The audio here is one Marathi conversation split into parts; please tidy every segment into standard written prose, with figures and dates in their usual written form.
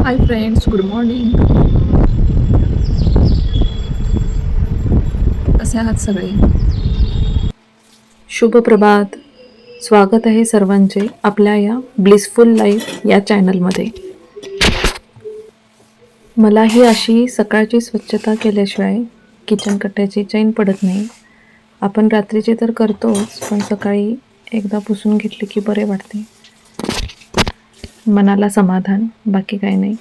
Hi friends, good morning. कसे आहात सगळे? शुभ प्रभात. स्वागत आहे सर्वांचे आपल्या या ब्लिसफुल लाईफ या चॅनलमध्ये. मलाही अशी सकाळची स्वच्छता केल्याशिवाय किचन कट्ट्याची चैन पडत नाही. आपण रात्रीची तर करतोच, पण सकाळी एकदा पुसून घेतली की बरे वाटते. मनाला समाधान, बाकी काही नाही.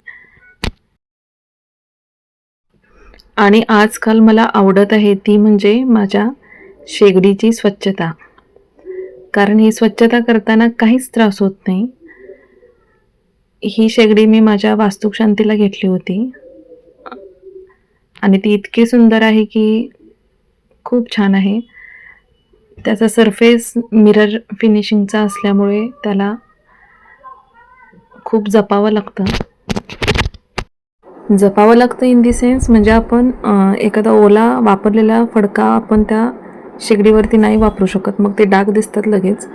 आणि आजकाल मला आवडत आहे ती म्हणजे माझ्या शेगडीची स्वच्छता. कारण ही स्वच्छता करताना काहीच त्रास होत नाही. ही शेगडी मी माझ्या वास्तुशांतीला घेतली होती आणि ती इतकी सुंदर आहे की खूप छान आहे. त्याचा सरफेस मिरर फिनिशिंगचा असल्यामुळे त्याला खूप जपावं लागतं इन दी सेन्स म्हणजे आपण एखादा ओला वापरलेला फडका आपण त्या शेगडीवरती नाही वापरू शकत, मग ते डाग दिसतात लगेच.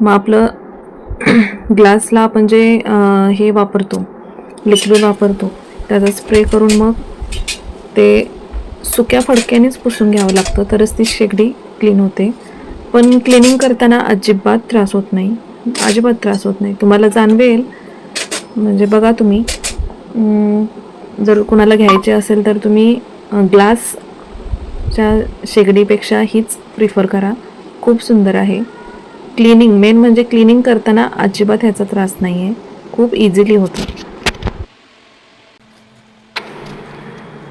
मग आपलं ग्लासला आपण जे हे वापरतो, लिक्विड वापरतो, त्याचा स्प्रे करून मग ते सुक्या फडक्यानेच पुसून घ्यावं लागतं, तरच ती शेगडी क्लीन होते. पण क्लिनिंग करताना अजिबात त्रास होत नाही. तुम्हाला जाणवेल, म्हणजे बघा तुम्ही, जर कुणाला घ्यायचे असेल तर तुम्ही ग्लासच्या शेगडीपेक्षा हीच प्रिफर करा. खूप सुंदर आहे. क्लिनिंग, मेन म्हणजे क्लिनिंग करताना अजिबात ह्याचा त्रास नाही आहे, खूप इझिली होतं.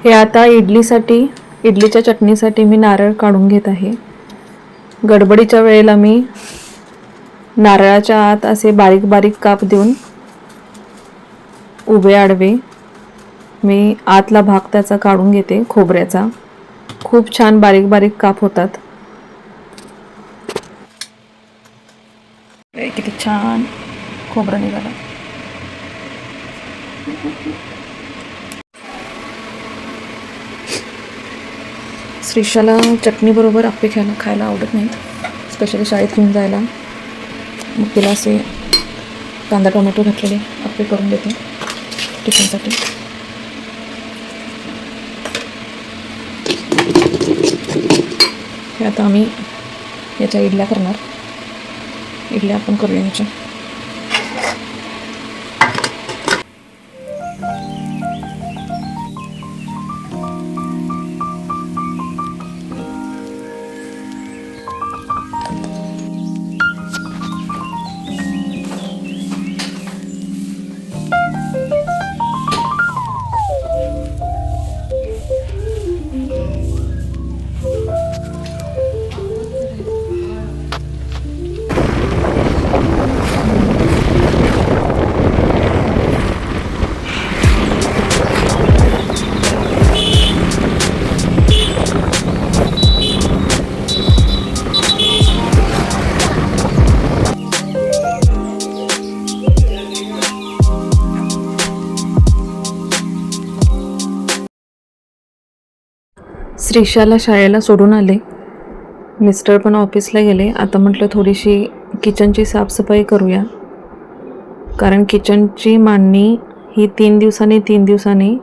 हे आता इडलीच्या चटणीसाठी मी नारळ काढून घेत आहे. गडबडीच्या वेळेला मी नारळाच्या आत असे बारीक बारीक काप देऊन उभे आडवे मी आतला भाग त्याचा काढून घेते खोबऱ्याचा. खूप छान बारीक बारीक काप होतात. किती छान खोबरं निघालं. श्रीशाला चटणी बरोबर आप्पे खायला आवडत नाही, स्पेशली शाळेत घेऊन जायला. मग तिला असे कांदा टोमॅटो घातलेले आप्पे करून देते टिफिनसाठी. हे आता आम्ही याच्या इडल्या करणार. इडल्या आपण करूया याच्या. श्रीशाला शाळेला सोडून आले. मिस्टर पण ऑफिसला गेले. आता म्हटलं थोडीशी किचनची साफसफाई करूया, कारण किचनची मांडणी ही 3 दिवसांनी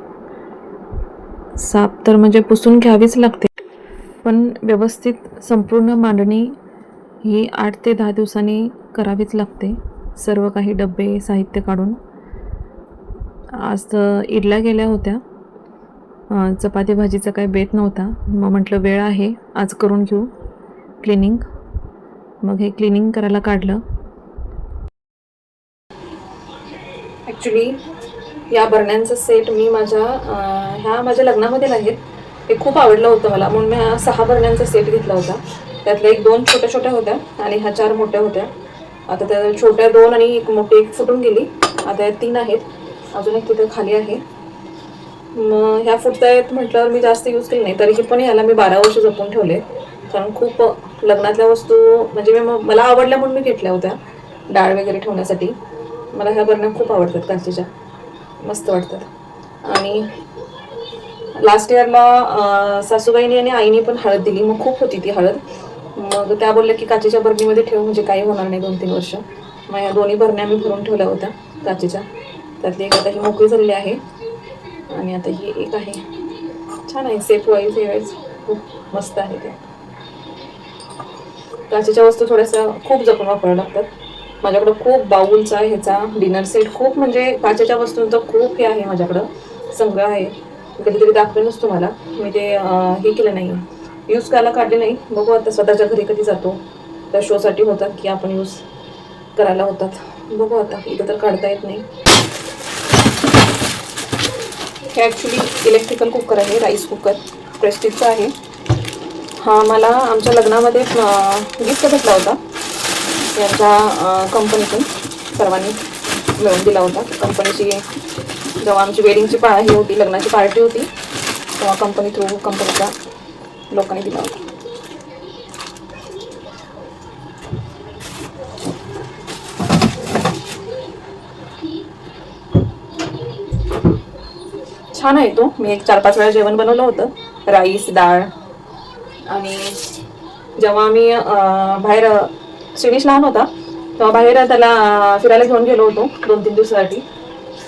साफ तर म्हणजे पुसून घ्यावीच लागते, पण व्यवस्थित संपूर्ण मांडणी ही 8 ते 10 दिवसांनी करावीच लागते, सर्व काही डब्बे साहित्य काढून. आज इडल्या गेल्या होत्या, चपाती भाजीचा काही बेत नव्हता. मग म्हटलं वेळ आहे, आज करून घेऊ क्लिनिंग. मग हे क्लिनिंग करायला काढलं. ॲक्च्युली या बरण्यांचा सेट मी माझ्या लग्नामध्ये आहेत. हे खूप आवडलं होतं मला, म्हणून मी हा 6 बरण्यांचा सेट घेतला होता. त्यातल्या 1-2 छोट्या होत्या आणि ह्या 4 मोठ्या होत्या. आता त्या छोट्या 2 आणि एक मोठी 1 फुटून गेली. आता या 3 आहेत, अजून एक तिथे खाली आहे. मग ह्या फुटता आहेत म्हटल्यावर मी जास्त यूज केली नाही, तरीही पण ह्याला मी 12 वर्ष जपून ठेवले. कारण खूप लग्नातल्या वस्तू म्हणजे मला आवडल्या म्हणून मी घेतल्या होत्या, डाळ वगैरे ठेवण्यासाठी. मला ह्या बरण्या खूप आवडतात, काचेच्या मस्त वाटतात. आणि लास्ट इयरला सासूबाईंनी आणि आईने पण हळद दिली, मग खूप होती ती हळद. मग त्या बोलल्या की काचेच्या बरणीमध्ये ठेव, म्हणजे काही होणार नाही 2-3 वर्ष. मग या दोन्ही बरण्या मी भरून ठेवल्या होत्या काचेच्या. त्यातली एक आता ही मोकळी झालेली आहे आणि आता ही एक आहे. छान आहे, सेफ वाईज हे वाईज खूप मस्त आहे ते. काचेच्या वस्तू थोड्याशा खूप जपून वापराव्या लागतात. माझ्याकडं खूप बाउलचा ह्याचा डिनर सेट खूप म्हणजे काचेच्या वस्तूंचा खूप हे आहे माझ्याकडं, संग्रह आहे. कधीतरी दाखवेनच तुम्हाला. मी ते हे केलं नाही, यूज करायला काढले नाही. बघू आता स्वतःच्या घरी कधी जातो त्या शोसाठी होतात की आपण यूज करायला होतात. बघू आता, इथं तर काढता येत नाही. हे ॲक्च्युली इलेक्ट्रिकल कुकर आहे, राईस कुकर प्रेस्टिजचा आहे. हा मला आमच्या लग्नामध्ये गिफ्ट भेटला होता यांच्या कंपनीतून. सर्वांनी मिळून दिला होता कंपनीची. जेव्हा आमची वेडिंगची ही होती, लग्नाची पार्टी होती, तेव्हा कंपनी थ्रू कंपनीच्या लोकांनी दिला होता. छान आहे तो. मी एक 4-5 वेळा जेवण बनवलं होतं, राईस, डाळ. आणि जेव्हा मी बाहेर, श्रीनिश लहान होता तेव्हा बाहेर त्याला फिरायला घेऊन गेलो होतो 2-3 दिवसासाठी.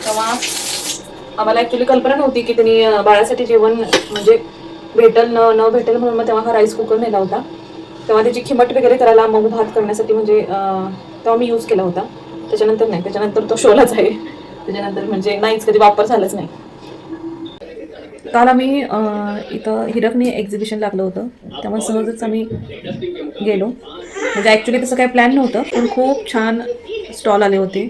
तेव्हा आम्हाला ॲक्च्युली कल्पना नव्हती की त्यांनी बाळासाठी जेवण म्हणजे भेटेल न भेटेल, म्हणून मग तेव्हा हा राईस कुकर नेला होता. तेव्हा त्याची खिमट वगैरे करायला, मग भात करण्यासाठी म्हणजे तेव्हा मी यूज केला होता. त्याच्यानंतर नाही, त्याच्यानंतर तो शोलाच आहे. त्याच्यानंतर म्हणजे नाहीच, कधी वापर झालाच नाही. काल आम्ही इथं हिरकणी एक्झिबिशन लागलं होतं, तेव्हा सहजच आम्ही गेलो. म्हणजे ॲक्च्युली तसं काही प्लॅन नव्हतं, पण खूप छान स्टॉल आले होते.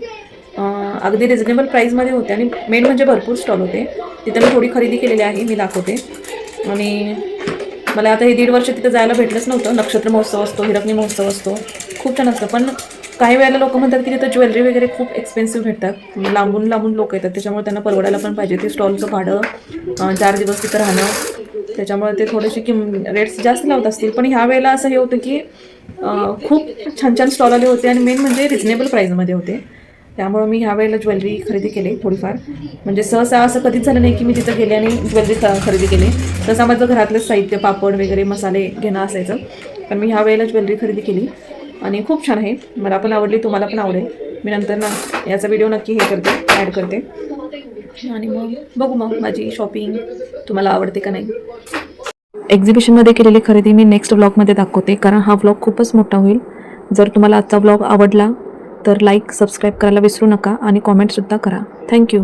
अगदी रिझनेबल प्राईजमध्ये होते आणि मेन म्हणजे भरपूर स्टॉल होते. तिथं मी थोडी खरेदी केलेली आहे, मी दाखवते. आणि मला आता हे 1.5 वर्ष तिथं जायला भेटलंच नव्हतं. नक्षत्र महोत्सव असतो, हिरकणी महोत्सव असतो, खूप छान असतं. पण काही वेळेला लोक म्हणतात की तिथं ज्वेलरी वगैरे खूप एक्सपेन्सिव्ह भेटतात. लांबून लांबून लोक येतात, त्याच्यामुळे त्यांना परवडायला पण पाहिजे. ते स्टॉलचं भाडं, 4 दिवस तिथं राहणं, त्याच्यामुळे ते थोडेसे रेट्स जास्त लावत असतील. पण ह्या वेळेला असं हे होतं की खूप छान छान स्टॉल आले होते आणि मेन म्हणजे रिजनेबल प्राईजमध्ये होते. त्यामुळे मी ह्या वेळेला ज्वेलरी खरेदी केली थोडीफार. म्हणजे सहसा असं कधीच झालं नाही की मी तिथं गेले आणि ज्वेलरी खरेदी केली. सहसा माझं घरातलंच साहित्य, पापड वगैरे, मसाले घेणं असायचं. पण मी ह्या वेळेला ज्वेलरी खरेदी केली आणि खूप छान आहे. मला पण आवडली, तुम्हाला पण आवडेल. मी नंतर ना याचा व्हिडिओ नक्की हे करते, ॲड करते. आणि मग बघू मग माझी शॉपिंग तुम्हाला आवडते का नाही. एक्झिबिशनमध्ये केलेली खरेदी मी नेक्स्ट व्लॉगमध्ये दाखवते, कारण हा व्लॉग खूपच मोठा होईल. जर तुम्हाला आजचा व्लॉग आवडला तर लाईक, सबस्क्राईब करायला विसरू नका आणि कॉमेंटसुद्धा करा. थँक्यू.